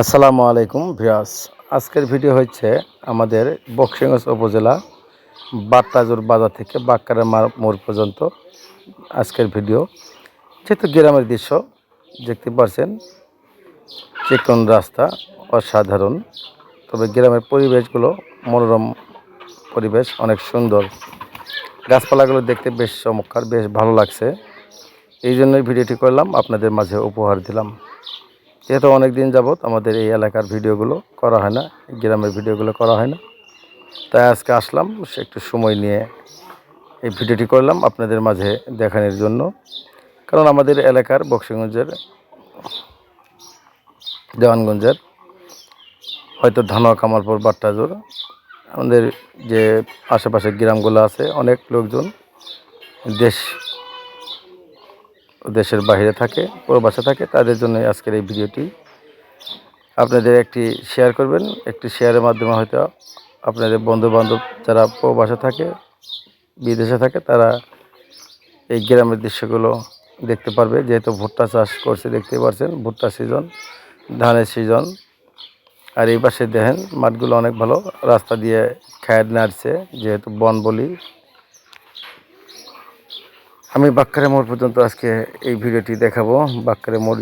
আসসালামু আলাইকুম ভিউয়ার্স। আজকের ভিডিও হচ্ছে আমাদের বকশিগঞ্জ উপজেলা বাট্টাজোর বাজার থেকে বাক্কারা মোড় পর্যন্ত আজকের ভিডিও। যেহেতু গ্রামের দৃশ্য দেখতে পাচ্ছেন, চিকন রাস্তা অসাধারণ, তবে গ্রামের পরিবেশগুলো মনোরম পরিবেশ, অনেক সুন্দর। গাছপালাগুলো দেখতে বেশ চমৎকার, বেশ ভালো লাগছে। এই জন্যই ভিডিওটি করলাম, আপনাদের মাঝে উপহার দিলাম। যেহেতু অনেক দিন যাবৎ আমাদের এই এলাকার ভিডিওগুলো করা হয় না, গ্রামের ভিডিওগুলো করা হয় না, তাই আজকে আসলাম একটু সময় নিয়ে এই ভিডিওটি করলাম আপনাদের মাঝে দেখানোর জন্য। কারণ আমাদের এলাকার বকশিগঞ্জের, দেওয়ানগঞ্জের, হয়তো ধানোয়া, কামালপুর, বাট্টাজোর, আমাদের যে আশেপাশের গ্রামগুলো আছে, অনেক লোকজন দেশের বাইরে থাকে, প্রবাসে থাকে, তাদের জন্য আজকের এই ভিডিওটি। আপনাদের একটি শেয়ার করবেন, একটি শেয়ারের মাধ্যমে হয়তো আপনাদের বন্ধুবান্ধব যারা প্রবাসে থাকে, বিদেশে থাকে, তারা এই গ্রামের দৃশ্যগুলো দেখতে পারবে। যেহেতু ভুট্টা চাষ করছে, দেখতেই পাচ্ছেন, ভুট্টা সিজন, ধানের সিজন। আর এই পাশে দেখেন মাঠগুলো অনেক ভালো, রাস্তা দিয়ে খায়ের নাড়ছে, যেহেতু বন বলি। আমি বাক্কারে মোড় পর্যন্ত আজকে এই ভিডিওটি দেখাবো। বাক্কারে মোড়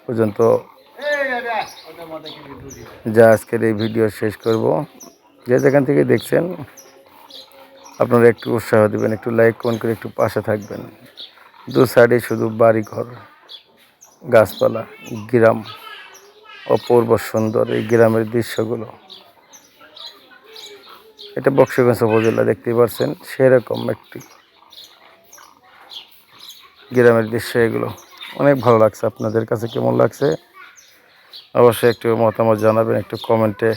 পর্যন্ত যা আজকের এই ভিডিও শেষ করব। যে যেখান থেকে দেখছেন আপনারা একটু উৎসাহ দেবেন, একটু লাইক কমেন্ট করে একটু পাশে থাকবেন। দু সাইডে শুধু বাড়িঘর, গাছপালা, গ্রাম, অপূর্ব সুন্দর এই গ্রামের দৃশ্যগুলো। এটা বকশিগঞ্জ উপজেলা, দেখতেই পাচ্ছেন, সেরকম একটি গ্রামের দৃশ্য। এগুলো অনেক ভালো লাগছে। আপনাদের কাছে কেমন লাগছে অবশ্যই একটু মতামত জানাবেন, একটু কমেন্টে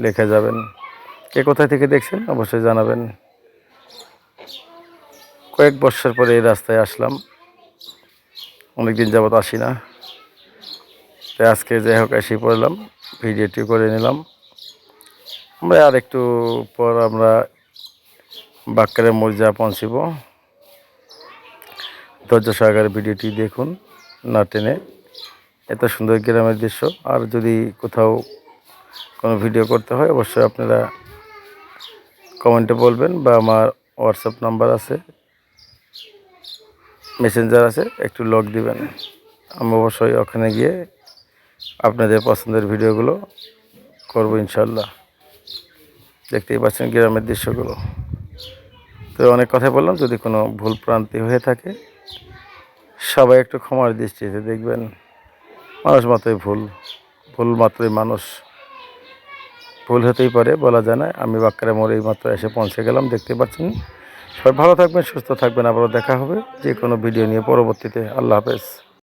লিখে যাবেন। কে কোথায় থেকে দেখছেন অবশ্যই জানাবেন। কয়েক বছর পরে এই রাস্তায় আসলাম, অনেকদিন যাবত আসি না, তাই আজকে যাই হোক এসে পড়লাম, ভিডিওটি করে নিলাম। আমরা আর একটু পর আমরা বাক্কারে মোড় যা পৌঁছিব। ধৈর্য সহকারে ভিডিওটি দেখুন, না টেনে। এত সুন্দর গ্রামের দৃশ্য। আর যদি কোথাও কোনো ভিডিও করতে হয় অবশ্যই আপনারা কমেন্টে বলবেন, বা আমার হোয়াটসঅ্যাপ নাম্বার আছে, মেসেঞ্জার আছে, একটু লগ দিবেন। আমি অবশ্যই ওখানে গিয়ে আপনাদের পছন্দের ভিডিওগুলো করব ইনশাল্লাহ। দেখতেই পাচ্ছেন গ্রামের দৃশ্যগুলো। তো অনেক কথা বললাম, যদি কোনো ভুল প্রান্তি হয়ে থাকে সবাই একটু ক্ষমার দৃষ্টিতে দেখবেন। মানুষ মাত্রই ভুল মাত্রই মানুষ, ভুল হতেই পারে, বলা যায় না। আমি বাক্কারে মোড়ে এই মাত্র এসে পৌঁছে গেলাম, দেখতে পাচ্ছেন। সবাই ভালো থাকবেন, সুস্থ থাকবেন, আবারও দেখা হবে যে কোনো ভিডিও নিয়ে পরবর্তীতে। আল্লাহ হাফেজ।